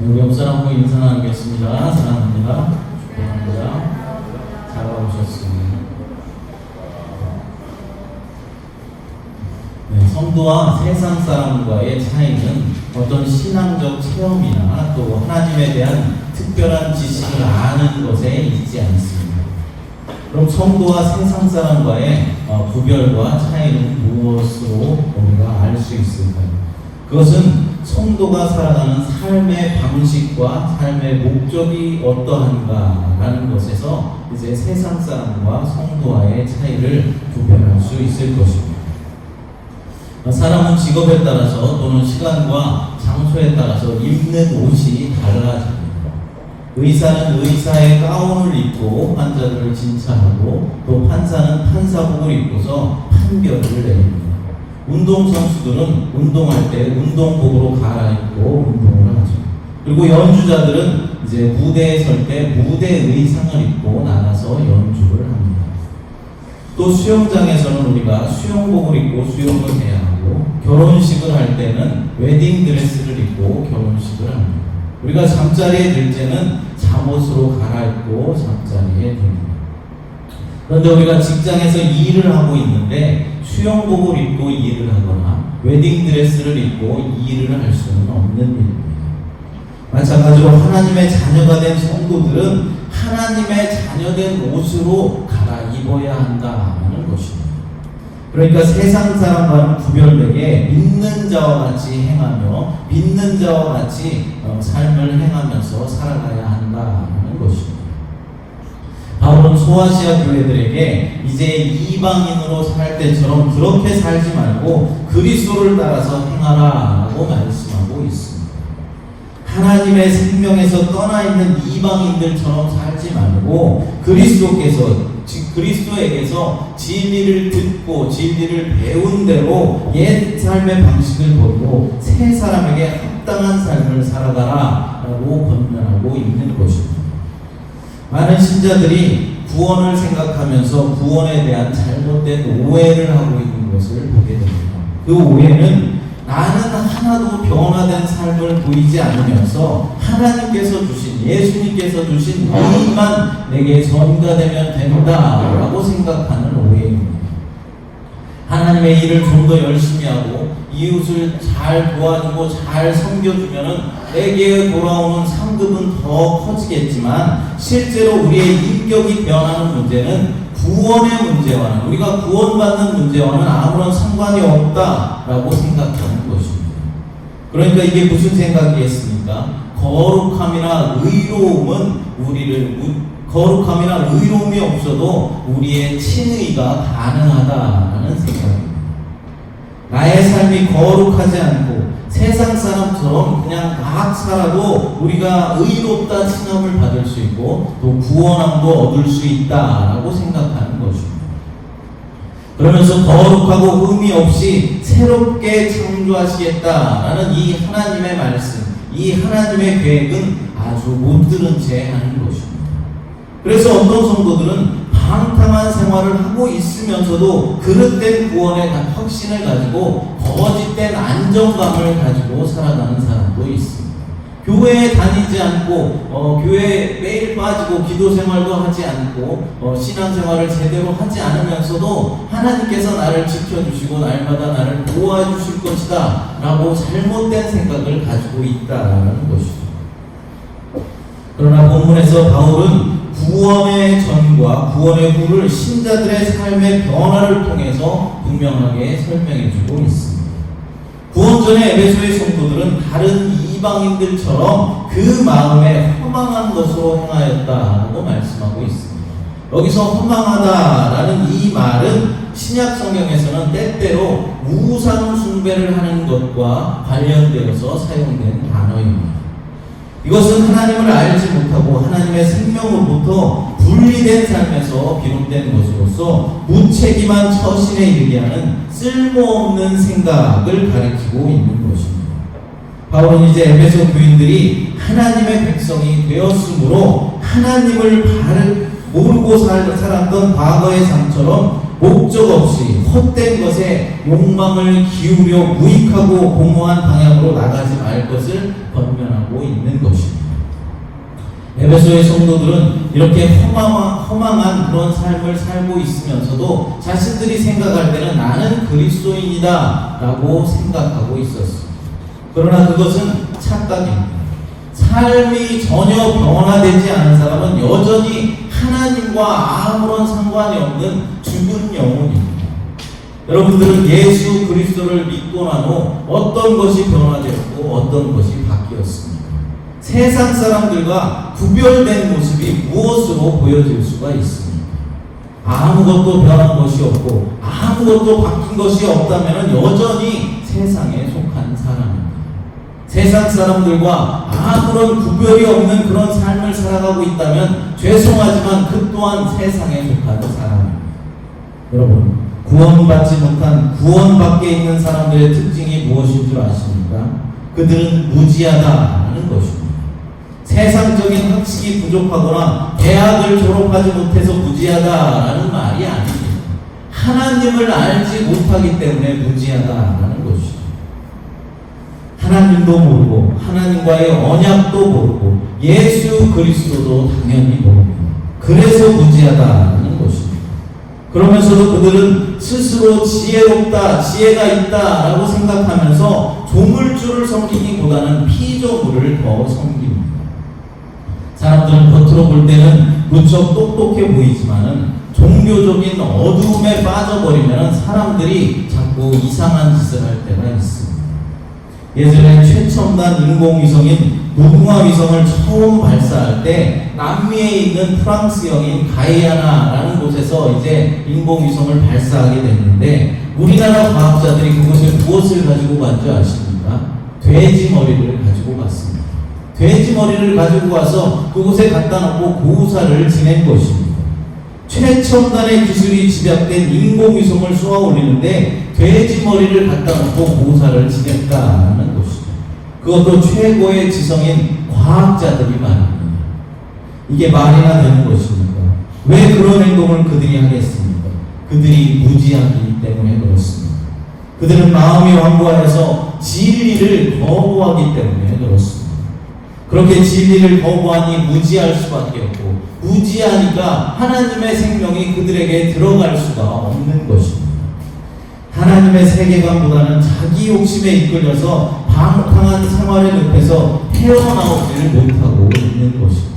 우리 옆 사람과 인사 나누겠습니다. 사랑합니다. 축복합니다. 잘 오셨습니다. 네, 성도와 세상 사람과의 차이는 어떤 신앙적 체험이나 또 하나님에 대한 특별한 지식을 아는 것에 있지 않습니다. 그럼 성도와 세상 사람과의 구별과 차이는 무엇으로 우리가 알 수 있을까요? 그것은 성도가 살아가는 삶의 방식과 삶의 목적이 어떠한가라는 것에서 이제 세상 사람과 성도와의 차이를 구별할 수 있을 것입니다. 사람은 직업에 따라서 또는 시간과 장소에 따라서 입는 옷이 달라집니다. 의사는 의사의 가운을 입고 환자들을 진찰하고 또 판사는 판사복을 입고서 판결을 내립니다. 운동선수들은 운동할 때 운동복으로 갈아입고 운동을 하죠. 그리고 연주자들은 이제 무대에 설 때 무대 의상을 입고 나가서 연주를 합니다. 또 수영장에서는 우리가 수영복을 입고 수영을 해야 하고 결혼식을 할 때는 웨딩드레스를 입고 결혼식을 합니다. 우리가 잠자리에 들 때는 잠옷으로 갈아입고 잠자리에 듭니다. 그런데 우리가 직장에서 일을 하고 있는데 수영복을 입고 일을 하거나 웨딩드레스를 입고 일을 할 수는 없는 일입니다. 마찬가지로 하나님의 자녀가 된 성도들은 하나님의 자녀된 옷으로 갈아입어야 한다는 것입니다. 그러니까 세상 사람과는 구별되게 믿는 자와 같이 행하며 믿는 자와 같이 삶을 행하면서 살아가야 한다는 것입니다. 바울은 소아시아 교회들에게 이제 이방인으로 살 때처럼 그렇게 살지 말고 그리스도를 따라서 행하라고 말씀하고 있습니다. 하나님의 생명에서 떠나 있는 이방인들처럼 살지 말고 그리스도에게서 진리를 듣고 진리를 배운 대로 옛 삶의 방식을 버리고 새 사람에게 합당한 삶을 살아가라라고 권면하고 있는 것입니다. 많은 신자들이 구원을 생각하면서 구원에 대한 잘못된 오해를 하고 있는 것을 보게 됩니다. 그 오해는 나는 하나도 변화된 삶을 보이지 않으면서 하나님께서 주신 예수님께서 주신 의만 내게 전가되면 된다라고 생각하는 오해입니다. 하나님의 일을 좀 더 열심히 하고 이웃을 잘 도와주고 잘 섬겨주면은 내게 돌아오는 상급은 더 커지겠지만 실제로 우리의 인격이 변하는 문제는 구원의 문제와는 우리가 구원받는 문제와는 아무런 상관이 없다라고 생각하는 것입니다. 그러니까 이게 무슨 생각이겠습니까? 거룩함이나 의로움이 없어도 우리의 친의가 가능하다라는 생각입니다. 나의 삶이 거룩하지 않고 세상 사람처럼 그냥 막 살아도 우리가 의롭다 칭함을 받을 수 있고 또 구원함도 얻을 수 있다라고 생각하는 것입니다. 그러면서 거룩하고 의미 없이 새롭게 창조하시겠다라는 이 하나님의 말씀, 이 하나님의 계획은 아주 못 들은 채 하는 것입니다. 그래서 어떤 성도들은 방탕한 생활을 하고 있으면서도 그릇된 구원의 확신을 가지고 거짓된 안정감을 가지고 살아가는 사람도 있습니다. 교회에 다니지 않고 교회에 매일 빠지고 기도 생활도 하지 않고 신앙생활을 제대로 하지 않으면서도 하나님께서 나를 지켜주시고 날마다 나를 도와주실 것이다 라고 잘못된 생각을 가지고 있다는 것이죠. 그러나 본문에서 바울은 구원의 전과 구원의 후를 신자들의 삶의 변화를 통해서 분명하게 설명해주고 있습니다. 구원 전에 에베소의 성도들은 다른 이방인들처럼 그 마음에 허망한 것으로 행하였다고 말씀하고 있습니다. 여기서 허망하다라는 이 말은 신약 성경에서는 때때로 우상 숭배를 하는 것과 관련되어서 사용된 단어입니다. 이것은 하나님을 알지 못하고 하나님의 생명으로부터 분리된 삶에서 비롯된 것으로서 무책임한 처신에 이르게 하는 쓸모없는 생각을 가리키고 있는 것입니다. 바울은 이제 에베소 교인들이 하나님의 백성이 되었으므로 하나님을 모르고 살았던 과거의 삶처럼 목적 없이 헛된 것에 욕망을 기울여 무익하고 공허한 방향으로 나가지 말 것을 권면하고 있는 것입니다. 에베소의 성도들은 이렇게 허망한 그런 삶을 살고 있으면서도 자신들이 생각할 때는 나는 그리스도인이다 라고 생각하고 있었습니다. 그러나 그것은 착각입니다. 삶이 전혀 변화되지 않은 사람은 여전히 하나님과 아무런 상관이 없는 죽은 영혼입니다. 여러분들은 예수 그리스도를 믿고 난 후 어떤 것이 변화되었고 어떤 것이 바뀌었습니까? 세상 사람들과 구별된 모습이 무엇으로 보여질 수가 있습니까? 아무것도 변한 것이 없고 아무것도 바뀐 것이 없다면 여전히 세상에 속한 사람입니다. 세상 사람들과 아무런 구별이 없는 그런 삶을 살아가고 있다면 죄송하지만 그 또한 세상에 속한 사람입니다. 여러분, 구원받지 못한 구원 밖에 있는 사람들의 특징이 무엇인 줄 아십니까? 그들은 무지하다는 것입니다. 세상적인 학식이 부족하거나 대학을 졸업하지 못해서 무지하다라는 말이 아닙니다. 하나님을 알지 못하기 때문에 무지하다라는 것이죠. 하나님도 모르고 하나님과의 언약도 모르고 예수 그리스도도 당연히 모릅니다. 그래서 무지하다는 것입니다. 그러면서도 그들은 스스로 지혜롭다, 지혜가 있다라고 생각하면서 조물주를 섬기기보다는 피조물을 더 섬깁니다. 사람들은 겉으로 볼 때는 무척 똑똑해 보이지만은 종교적인 어두움에 빠져버리면 사람들이 자꾸 이상한 짓을 할 때가 있습니다. 예전에 최첨단 인공위성인 무궁화위성을 처음 발사할 때 남미에 있는 프랑스형인 가이아나라는 곳에서 이제 인공위성을 발사하게 됐는데 우리나라 과학자들이 그곳에 무엇을 가지고 간 줄 아십니까? 돼지 머리를 가지고 갔습니다. 돼지 머리를 가지고 와서 그곳에 갖다 놓고 고사를 지낸 것입니다. 최첨단의 기술이 집약된 인공위성을 쏘아 올리는데 돼지 머리를 갖다 놓고 고사를 지냈다는 것이죠. 그것도 최고의 지성인 과학자들이 말합니다. 이게 말이나 되는 것입니까? 왜 그런 행동을 그들이 하겠습니까? 그들이 무지하기 때문에 그렇습니다. 그들은 마음이 완고하여서 진리를 거부하기 때문에 그렇습니다. 그렇게 진리를 거부하니 무지할 수밖에 없고 무지하니까 하나님의 생명이 그들에게 들어갈 수가 없는 것입니다. 하나님의 세계관보다는 자기 욕심에 이끌려서 방탕한 생활의 늪에서 헤어나오지를 못하고 있는 것입니다.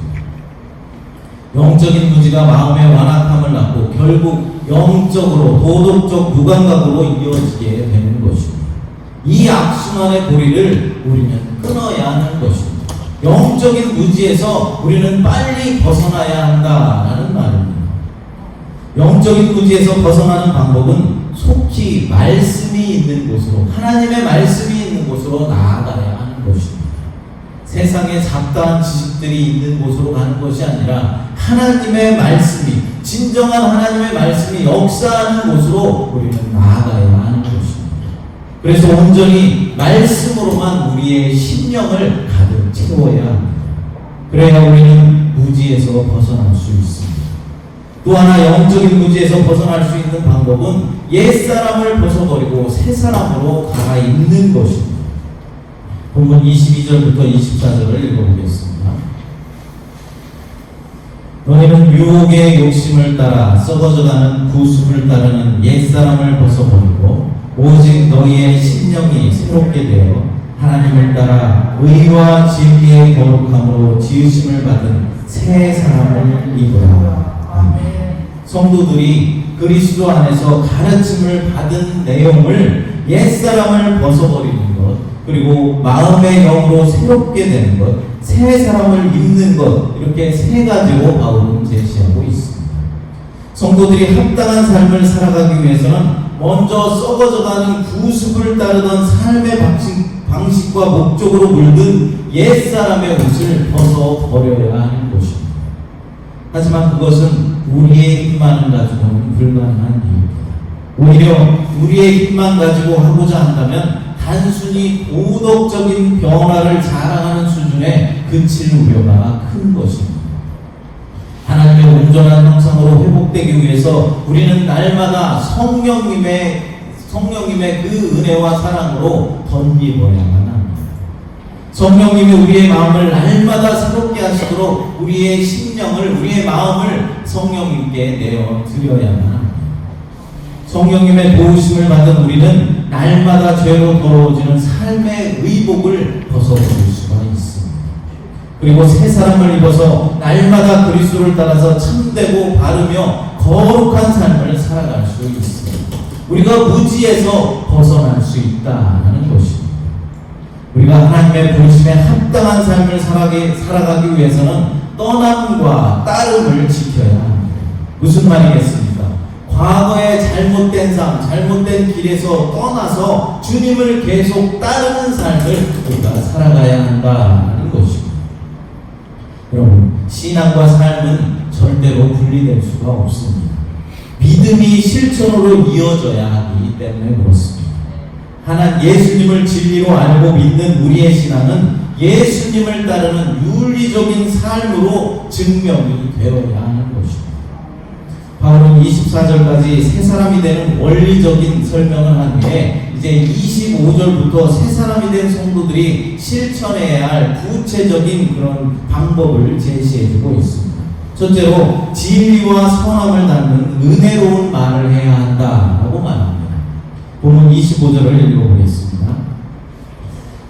영적인 무지가 마음의 완악함을 낳고 결국 영적으로 도덕적 무감각으로 이어지게 되는 것입니다. 이 악순환의 고리를 우리는 끊어야 하는 것입니다. 영적인 무지에서 우리는 빨리 벗어나야 한다라는 말입니다. 영적인 무지에서 벗어나는 방법은 속히 말씀이 있는 곳으로, 하나님의 말씀이 있는 곳으로 나아가야 하는 것입니다. 세상에 잡다한 지식들이 있는 곳으로 가는 것이 아니라 하나님의 말씀이, 진정한 하나님의 말씀이 역사하는 곳으로 우리는 나아가야 하는 것입니다. 그래서 온전히 말씀으로만 우리의 심령을 가득 채워야 합니다. 그래야 우리는 무지에서 벗어날 수 있습니다. 또 하나 영적인 무지에서 벗어날 수 있는 방법은 옛사람을 벗어버리고 새사람으로 갈아입는 것입니다. 본문 22절부터 24절을 읽어보겠습니다. 너희는 유혹의 욕심을 따라 썩어져가는 구습을 따르는 옛사람을 벗어버리고 오직 너희의 심령이 새롭게 되어 하나님을 따라 의와 진리의 거룩함으로 지으심을 받은 새 사람을 입으라. 아멘. 성도들이 그리스도 안에서 가르침을 받은 내용을 옛사람을 벗어버리는 것, 그리고 마음의 영으로 새롭게 되는 것, 새 사람을 입는 것, 이렇게 세 가지로 바울은 제시하고 있습니다. 성도들이 합당한 삶을 살아가기 위해서는 먼저 썩어져가는 구습을 따르던 삶의 방식과 목적으로 물든 옛사람의 옷을 벗어버려야 하는 것입니다. 하지만 그것은 우리의 힘만을 가지고는 불가능한 일입니다. 오히려 우리의 힘만 가지고 하고자 한다면 단순히 도덕적인 변화를 자랑하는 수준에 그칠 우려가 큰 것입니다. 하나님의 온전한 형상으로 회복되기 위해서 우리는 날마다 성령님의 그 은혜와 사랑으로 덧입어야만 합니다. 성령님이 우리의 마음을 날마다 새롭게 하시도록 우리의 심령을, 우리의 마음을 성령님께 내어드려야만 합니다. 성령님의 도우심을 받은 우리는 날마다 죄로 더러워지는 삶의 의복을 벗어버릴 수가 있습니다. 그리고 새 사람을 입어서 날마다 그리스도를 따라서 참되고 바르며 거룩한 삶을 살아갈 수 있습니다. 우리가 무지에서 벗어날 수 있다는 것입니다. 우리가 하나님의 부르심에 합당한 삶을 살아가기 위해서는 떠남과 따름을 지켜야 합니다. 무슨 말이겠습니까? 과거의 잘못된 삶, 잘못된 길에서 떠나서 주님을 계속 따르는 삶을 우리가 살아가야 한다는 것입니다. 여러분, 신앙과 삶은 절대로 분리될 수가 없습니다. 믿음이 실천으로 이어져야 하기 때문에 그렇습니다. 예수님을 진리로 알고 믿는 우리의 신앙은 예수님을 따르는 윤리적인 삶으로 증명이 되어야 하는 것입니다. 바울은 24절까지 새 사람이 되는 원리적인 설명을 한 후에 이제 25절부터 새 사람이 된 성도들이 실천해야 할 구체적인 그런 방법을 제시해주고 있습니다. 첫째로 진리와 선함을 닮는 은혜로운 말을 해야 한다라고 말합니다. 본문 25절을 읽어보겠습니다.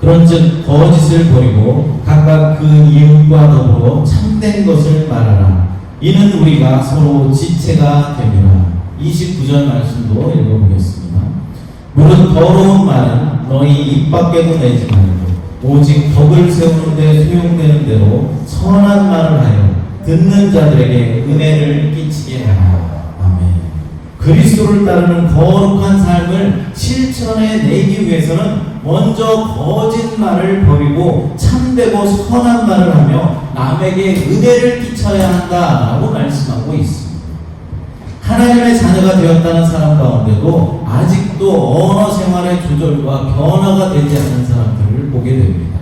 그런즉 거짓을 버리고 각각 그 이웃과 더불어 참된 것을 말하라. 이는 우리가 서로 지체가 됨이라. 29절 말씀도 읽어보겠습니다. 무릇 더러운 말은 너희 입 밖에도 내지 말고 오직 덕을 세우는 데 소용되는 대로 선한 말을 하여 듣는 자들에게 은혜를 끼치게 하라. 아멘. 그리스도를 따르는 거룩한 삶을 실천해 내기 위해서는 먼저 거짓말을 버리고 참되고 선한 말을 하며 남에게 은혜를 끼쳐야 한다라고 말씀하고 있습니다. 하나님의 자녀가 되었다는 사람 가운데도 아직도 언어 생활의 조절과 변화가 되지 않는 사람들을 보게 됩니다.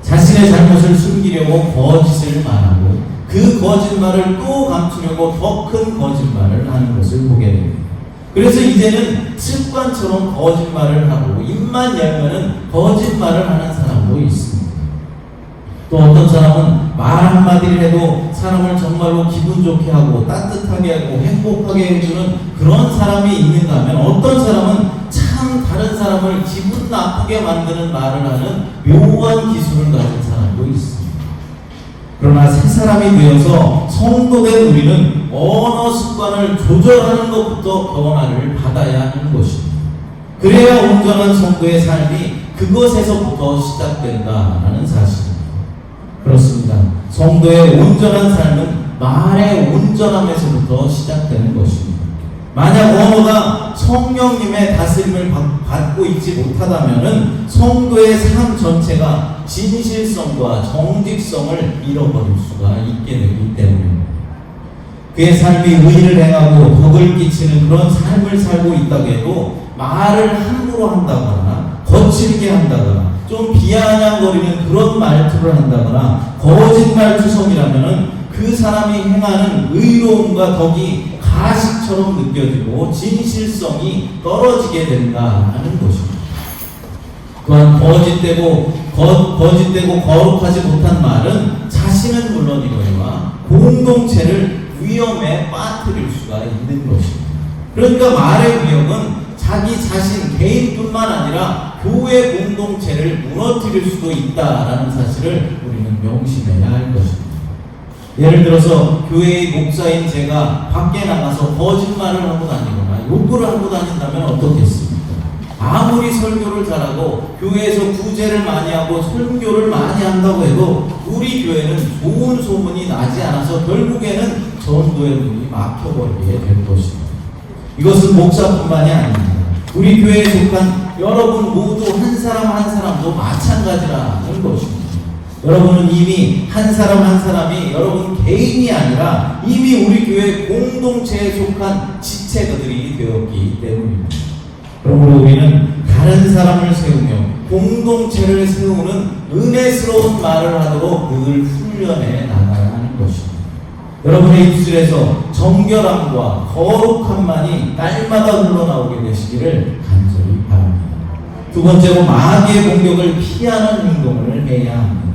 자신의 잘못을 숨기려고 거짓을 말하고 그 거짓말을 또 감추려고 더 큰 거짓말을 하는 것을 보게 됩니다. 그래서 이제는 습관처럼 거짓말을 하고 입만 열면은 거짓말을 하는 사람도 있습니다. 또 어떤 사람은 말 한마디를 해도 사람을 정말로 기분 좋게 하고 따뜻하게 하고 행복하게 해주는 그런 사람이 있는가 하면 어떤 사람은 참 다른 사람을 기분 나쁘게 만드는 말을 하는 묘한 기술을 가진 사람도 있습니다. 그러나 새 사람이 되어서 성도된 우리는 언어 습관을 조절하는 것부터 변화를 받아야 하는 것입니다. 그래야 온전한 성도의 삶이 그것에서부터 시작된다라는 사실입니다. 그렇습니다. 성도의 온전한 삶은 말의 온전함에서부터 시작되는 것입니다. 만약 언어가 성령님의 다스림을 받고 있지 못하다면 성도의 삶 전체가 진실성과 정직성을 잃어버릴 수가 있게 되기 때문입니다. 그의 삶이 의를 행하고 덕을 끼치는 그런 삶을 살고 있다고 해도 말을 함부로 한다거나 거칠게 한다거나 좀 비아냥거리는 그런 말투를 한다거나 거짓말투성이라면 그 사람이 행하는 의로움과 덕이 가식처럼 느껴지고 진실성이 떨어지게 된다는 것입니다. 또한 거짓되고 거룩하지 못한 말은 자신은 물론이거니와 공동체를 위험에 빠뜨릴 수가 있는 것입니다. 그러니까 말의 위험은 자기 자신 개인뿐만 아니라 교회 공동체를 무너뜨릴 수도 있다라는 사실을 우리는 명심해야 할 것입니다. 예를 들어서 교회의 목사인 제가 밖에 나가서 거짓말을 하고 다니거나 욕을 하고 다닌다면 어떻겠습니까? 아무리 설교를 잘하고 교회에서 구제를 많이 하고 설교를 많이 한다고 해도 우리 교회는 좋은 소문이 나지 않아서 결국에는 전도의 문이 막혀버리게 될 것입니다. 이것은 목사뿐만이 아닙니다. 우리 교회에 속한 여러분 모두 한 사람 한 사람도 마찬가지라는 것입니다. 여러분은 이미 한 사람 한 사람이 여러분 개인이 아니라 이미 우리 교회 공동체에 속한 지체들이 되었기 때문입니다. 그러므로 우리는 다른 사람을 세우며 공동체를 세우는 은혜스러운 말을 하도록 늘 훈련해 나가야 하는 것입니다. 여러분의 입술에서 정결함과 거룩함만이 날마다 흘러나오게 되시기를 간절히 바랍니다. 두 번째로 마귀의 공격을 피하는 행동을 해야 합니다.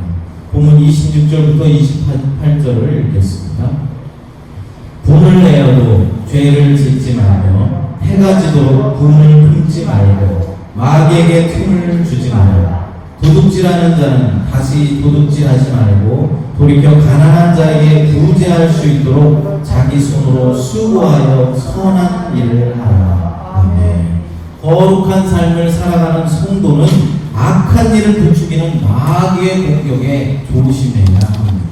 본문 26절부터 28절을 읽겠습니다. 분을 내어도 죄를 짓지 말며 해가 지도록 분을 품지 말고 마귀에게 틈을 주지 말고 도둑질하는 자는 다시 도둑질하지 말고 돌이켜 가난한 자에게 구제할 수 있도록 자기 손으로 수고하여 선한 일을 하라. 아멘. 거룩한 삶을 살아가는 성도는 악한 일을 부추기는 마귀의 공격에 조심해야 합니다.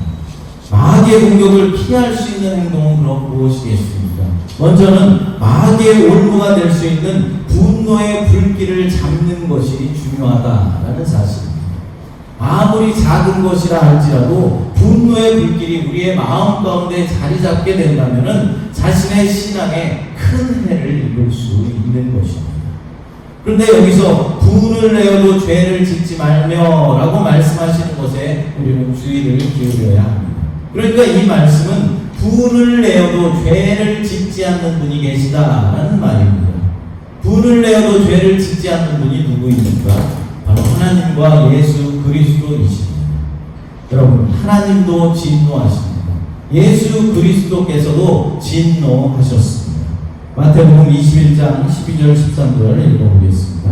마귀의 공격을 피할 수 있는 행동은 그럼 무엇이겠습니까? 먼저는 마귀의 올무가 될 수 있는 분노의 불길을 잡는 것이 중요하다라는 사실입니다. 아무리 작은 것이라 할지라도 분노의 불길이 우리의 마음 가운데 자리 잡게 된다면 자신의 신앙에 큰 해를 입을 수 있는 것입니다. 그런데 여기서 분을 내어도 죄를 짓지 말며 라고 말씀하시는 것에 우리는 주의를 기울여야 합니다. 그러니까 이 말씀은 분을 내어도 죄를 짓지 않는 분이 계시다라는 말입니다. 분을 내어도 죄를 짓지 않는 분이 누구입니까? 바로 하나님과 예수 그리스도이십니다. 여러분, 하나님도 진노하십니다. 예수 그리스도께서도 진노하셨습니다. 마태복음 21장 12절 13절을 읽어보겠습니다.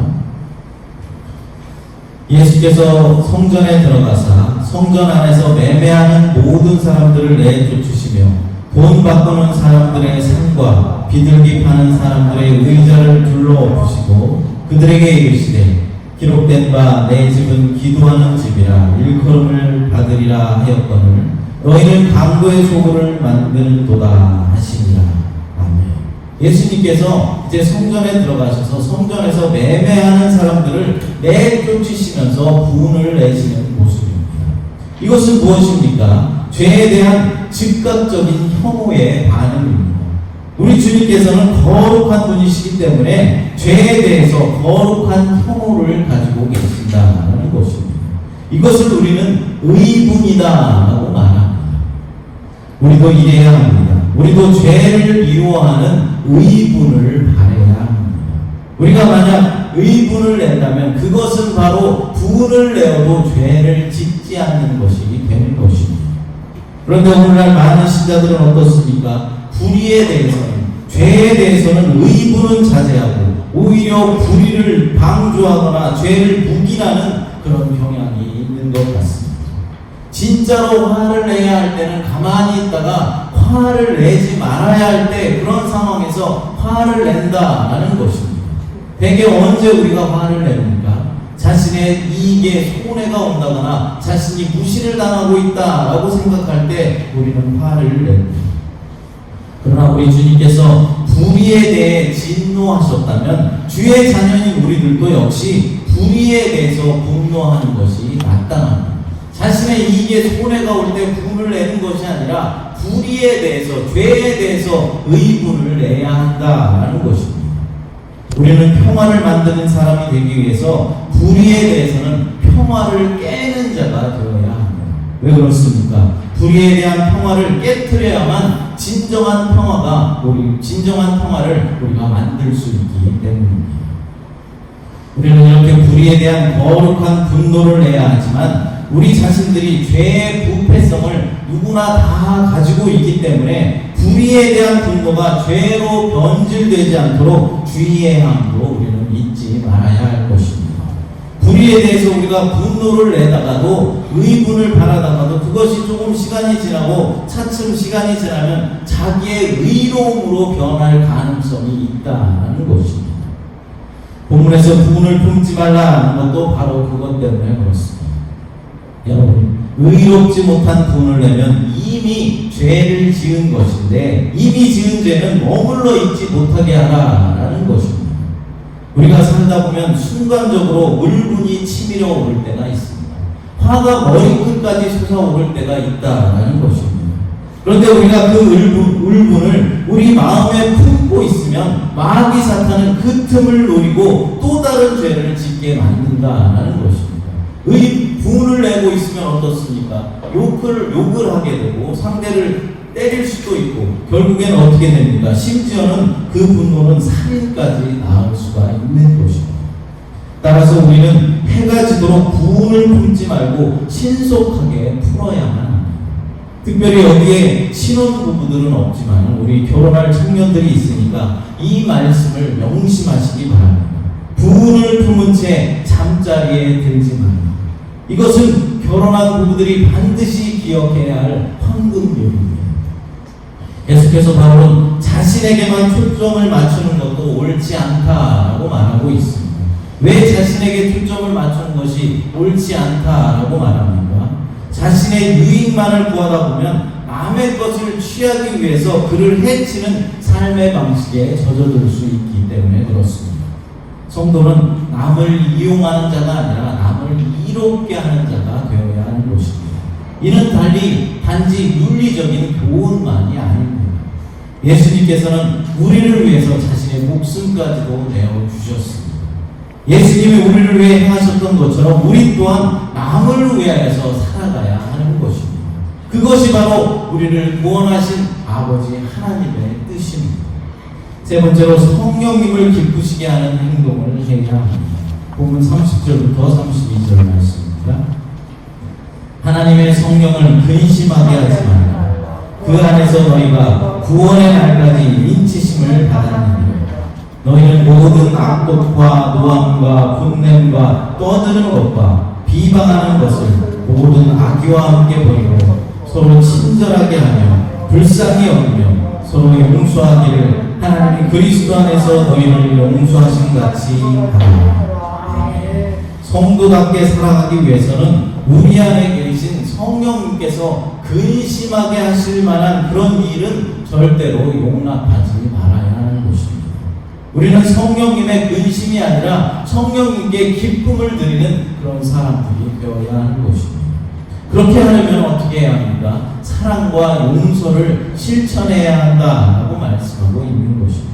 예수께서 성전에 들어가사 성전 안에서 매매하는 모든 사람들을 내쫓으시며 돈 바꾸는 사람들의 상과 비둘기 파는 사람들의 의자를 둘러엎으시고 그들에게 이르시되 기록된 바 내 집은 기도하는 집이라 일컬음을 받으리라 하였거늘 너희는 강도의 소굴을 만드는도다 하시니라. 아멘. 예수님께서 이제 성전에 들어가셔서 성전에서 매매하는 사람들을 내쫓으시면서 분을 내시는 모습입니다. 이것은 무엇입니까? 죄에 대한 즉각적인 혐오의 반응입니다. 우리 주님께서는 거룩한 분이시기 때문에 죄에 대해서 거룩한 혐오를 가지고 계신다는 것입니다. 이것을 우리는 의분이다라고 말합니다. 우리도 이래야 합니다. 우리도 죄를 미워하는 의분을 바라야 합니다. 우리가 만약 의분을 낸다면 그것은 바로 분을 내어도 죄를 짓지 않는 것이 되는 것입니다. 그런데 오늘날 많은 신자들은 어떻습니까? 불의에 대해서는, 죄에 대해서는 의분은 자제하고 오히려 불의를 방조하거나 죄를 묵인하는 그런 경향이 있는 것 같습니다. 진짜로 화를 내야 할 때는 가만히 있다가 화를 내지 말아야 할 때 그런 상황에서 화를 낸다라는 것입니다. 대개 언제 우리가 화를 냅니까? 자신의 이익에 손해가 온다거나 자신이 무시를 당하고 있다라고 생각할 때 우리는 화를 냅니다. 그러나 우리 주님께서 불의에 대해 진노하셨다면 주의 자녀인 우리들도 역시 불의에 대해서 분노하는 것이 마땅합니다. 자신의 이익에 손해가 올 때 분을 내는 것이 아니라 불의에 대해서, 죄에 대해서 의분을 내야 한다라는 것입니다. 우리는 평화를 만드는 사람이 되기 위해서 불의에 대해서는 평화를 깨는 자가 되어야 합니다. 왜 그렇습니까? 불의에 대한 평화를 깨트려야만 진정한 평화를 우리가 만들 수 있기 때문입니다. 우리는 이렇게 불의에 대한 거룩한 분노를 내야 하지만 우리 자신들이 죄의 부패성을 누구나 다 가지고 있기 때문에 불의에 대한 분노가 죄로 변질되지 않도록 주의해야 함도 우리는 잊지 말아야 할 것입니다. 불의에 대해서 우리가 분노를 내다가도 의분을 바라다가도 그것이 조금 시간이 지나고 차츰 시간이 지나면 자기의 의로움으로 변할 가능성이 있다는 것입니다. 본문에서 분을 품지 말라는 것도 바로 그것 때문에 그렇습니다. 여러분, 의롭지 못한 분을 내면 이미 죄를 지은 것인데 이미 지은 죄는 머물러 있지 못하게 하라라는 것입니다. 우리가 살다 보면 순간적으로 울분이 치밀어 오를 때가 있습니다. 화가 머리끝까지 솟아오를 때가 있다라는 것입니다. 그런데 우리가 그 울분을 우리 마음에 품고 있으면 마귀 사탄은 그 틈을 노리고 또 다른 죄를 짓게 만든다라는 것입니다. 분을 내고 있으면 어떻습니까? 욕을 하게 되고 상대를 때릴 수도 있고 결국엔 어떻게 됩니까? 심지어는 그 분노는 살인까지 낳을 수가 있는 것입니다. 따라서 우리는 해가 지도록 부운을 품지 말고 신속하게 풀어야만 합니다. 특별히 여기에 신혼부부들은 없지만 우리 결혼할 청년들이 있으니까 이 말씀을 명심하시기 바랍니다. 부운을 품은 채 잠자리에 들지 말라. 이것은 결혼한 부부들이 반드시 기억해야 할 황금률입니다. 계속해서 바울은 자신에게만 초점을 맞추는 것도 옳지 않다라고 말하고 있습니다. 왜 자신에게 초점을 맞추는 것이 옳지 않다라고 말합니까? 자신의 유익만을 구하다 보면 남의 것을 취하기 위해서 그를 해치는 삶의 방식에 젖어들 수 있기 때문에 그렇습니다. 성도는 남을 이용하는 자가 아니라 남을 이롭게 하는 자가 되어야 하는 것입니다. 이는 단지 윤리적인 교훈만이 아닙니다. 예수님께서는 우리를 위해서 자신의 목숨까지도 내어주셨습니다. 예수님이 우리를 위해 행하셨던 것처럼 우리 또한 남을 위하여서 살아가야 하는 것입니다. 그것이 바로 우리를 구원하신 아버지 하나님의 뜻입니다. 세 번째로 성령님을 기쁘시게 하는 행동을 해야 합니다. 본문 30절부터 32절 말씀입니다. 하나님의 성령을 근심하게 하지 말라. 그 안에서 너희가 구원의 날까지 인치심을 받았느니라. 너희는 모든 악독과 노함과 분냄과 떠드는 것과 비방하는 것을 모든 악의와 함께 버리고 서로 친절하게 하며 불쌍히 여기며 서로 용서하기를 하나님이 그리스도 안에서 너희를 용서하신 같이 하라. 성도답게 살아가기 위해서는 우리 안에 계신 성령님께서 근심하게 하실 만한 그런 일은 절대로 용납하지 말아야 하는 것입니다. 우리는 성령님의 근심이 아니라 성령님께 기쁨을 드리는 그런 사람들이 되어야 하는 것입니다. 그렇게 하려면 어떻게 해야 합니까? 사랑과 용서를 실천해야 한다라고 말씀하고 있는 것입니다.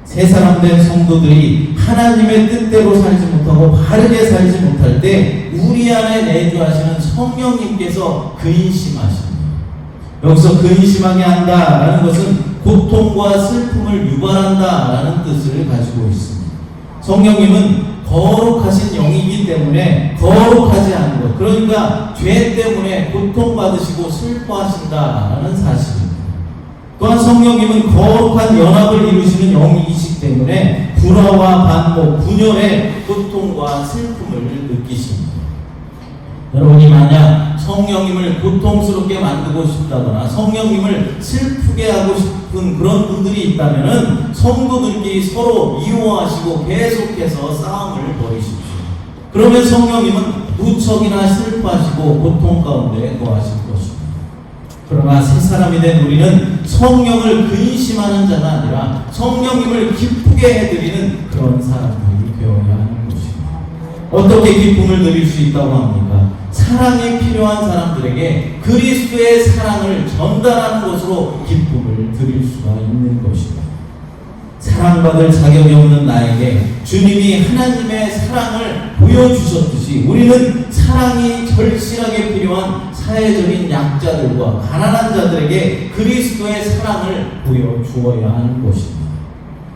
새 사람 된 성도들이 하나님의 뜻대로 살지 못하고 바르게 살지 못할 때 우리 안에 내주하시는 성령님께서 근심하십니다. 여기서 근심하게 한다라는 것은 고통과 슬픔을 유발한다라는 뜻을 가지고 있습니다. 성령님은 거룩하신 영이기 때문에 거룩하지 않은 것, 그러니까 죄 때문에 고통받으시고 슬퍼하신다라는 사실입니다. 또한 성령님은 거룩한 연합을 이루시는 영이시기 때문에 불화와 반목, 분열의 고통과 슬픔을 느끼십니다. 여러분이 만약 성령님을 고통스럽게 만들고 싶다거나 성령님을 슬프게 하고 싶은 그런 분들이 있다면 성도들끼리 서로 미워하시고 계속해서 싸움을 벌이십시오. 그러면 성령님은 무척이나 슬퍼하시고 고통 가운데 거하실 것입니다. 그러나 새 사람이 된 우리는 성령을 근심하는 자가 아니라 성령님을 기쁘게 해드리는 그런 사람들이 되어야 하는 것입니다. 어떻게 기쁨을 드릴 수 있다고 합니까? 사랑이 필요한 사람들에게 그리스도의 사랑을 전달하는 것으로 기쁨을 드릴 수가 있는 것입니다. 사랑받을 자격이 없는 나에게 주님이 하나님의 사랑을 보여주셨듯이 우리는 사랑이 절실하게 필요한 사회적인 약자들과 가난한 자들에게 그리스도의 사랑을 보여주어야 하는 것입니다.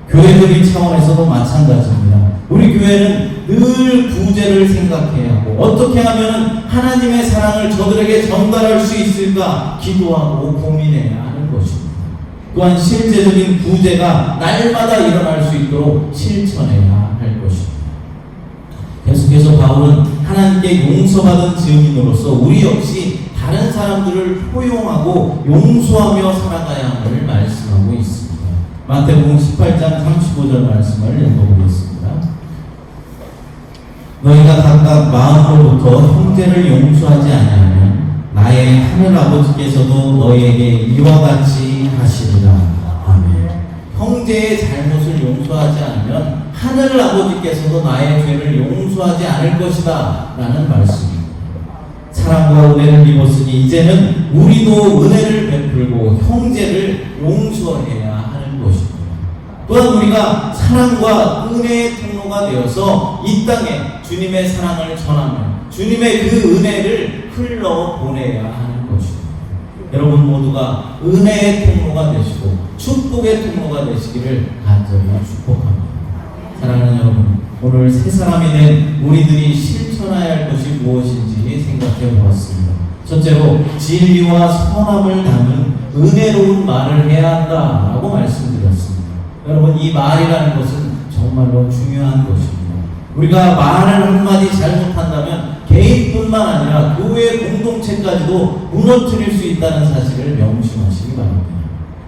교회적인 차원에서도 마찬가지입니다. 우리 교회는 늘 구제를 생각해야 하고 어떻게 하면 하나님의 사랑을 저들에게 전달할 수 있을까 기도하고 고민해야 하는 것입니다. 또한 실제적인 구제가 날마다 일어날 수 있도록 실천해야 할 것입니다. 계속해서 바울은 하나님께 용서받은 증인으로서 우리 역시 다른 사람들을 포용하고 용서하며 살아가야 함을 말씀하고 있습니다. 마태복음 18장 35절 말씀을 읽어보겠습니다. 너희가 각각 마음으로부터 형제를 용서하지 아니하면 나의 하늘 아버지께서도 너희에게 이와 같이 하시리라. 아멘. 형제의 잘못을 용서하지 않으면 하늘 아버지께서도 나의 죄를 용서하지 않을 것이다 라는 말씀입니다. 사랑과 은혜를 입었으니 이제는 우리도 은혜를 베풀고 형제를 용서해야 하는 것입니다. 또한 우리가 사랑과 은혜의 통로가 되어서 이 땅에 주님의 사랑을 전하며 주님의 그 은혜를 흘러보내야 하는 것입니다. 여러분 모두가 은혜의 통로가 되시고 축복의 통로가 되시기를 간절히 축복합니다. 사랑하는 여러분, 오늘 새 사람이 된 우리들이 실천해야 할 것이 무엇인지 생각해 보았습니다. 첫째로 진리와 선함을 담은 은혜로운 말을 해야 한다라고 말씀드렸습니다. 여러분, 이 말이라는 것은 정말로 중요한 것입니다. 우리가 말을 한마디 잘못한다면 개인뿐만 아니라 교회 공동체까지도 무너뜨릴 수 있다는 사실을 명심하시기 바랍니다.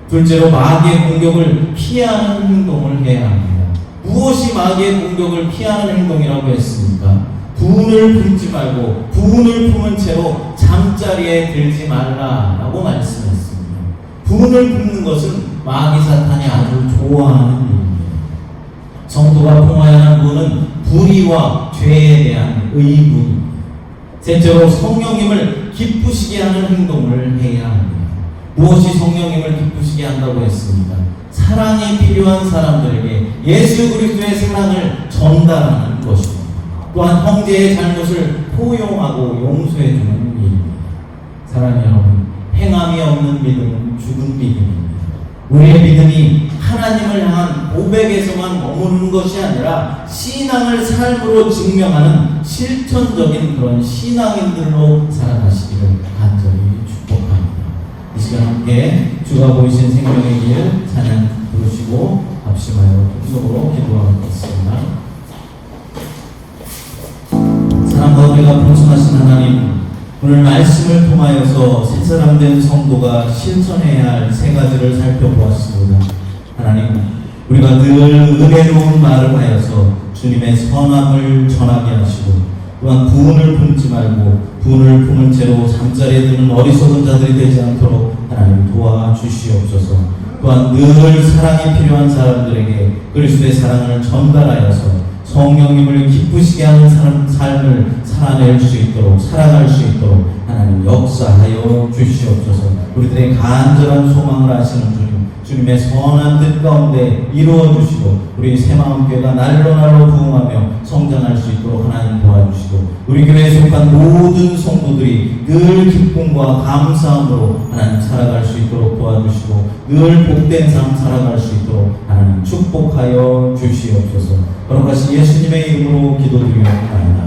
둘째로 마귀의 공격을 피하는 행동을 해야 합니다. 무엇이 마귀의 공격을 피하는 행동이라고 했습니까? 분을 품지 말고 분을 품은 채로 잠자리에 들지 말라라고 말씀했습니다. 분을 품는 것은 마귀 사탄이 아주 좋아하는 일입니다. 성도가 품어야 하는 분은 불의와 죄에 대한 의분입니다. 셋째로 성령님을 기쁘시게 하는 행동을 해야 합니다. 무엇이 성령님을 기쁘시게 한다고 했습니까? 사랑이 필요한 사람들에게 예수 그리스도의 사랑을 전달하는 것입니다. 또한 형제의 잘못을 포용하고 용서해주는 일입니다. 사랑하는 여러분, 행함이 없는 믿음은 죽은 믿음입니다. 우리의 믿음이 하나님을 향한 고백에서만 머무는 것이 아니라 신앙을 삶으로 증명하는 실천적인 그런 신앙인들로 살아가시기를 간절히 축복합니다. 이 시간 함께 주가 보이신 생명의 길 찬양 부르시고 합심하여 통성으로 기도하겠습니다. 사랑과 은혜가 풍성하신 하나님, 오늘 말씀을 통하여서 새사람 된 성도가 실천해야 할 세 가지를 살펴보았습니다. 하나님, 우리가 늘 은혜로운 말을 하여서 주님의 선함을 전하게 하시고, 또한 부은을 품지 말고 부은을 품은 채로 잠자리에 드는 어리석은 자들이 되지 않도록 하나님 도와주시옵소서. 또한 늘 사랑이 필요한 사람들에게 그리스도의 사랑을 전달하여서 성령님을 기쁘시게 하는 삶을 살아낼 수 있도록, 살아갈 수 있도록 하나님 역사하여 주시옵소서. 우리들의 간절한 소망을 아시는 주님, 주님의 선한 뜻 가운데 이루어 주시고 우리 새마음교회가 날로 부흥하며 성장할 수 있도록 하나님 도와주시고 우리 교회에 속한 모든 성도들이 늘 기쁨과 감사함으로 하나님 살아갈 수 있도록 도와주시고 늘 복된 삶 살아갈 수 있도록 하나님 축복하여 주시옵소서. 거룩하신 예수님의 이름으로 기도드리옵나이다.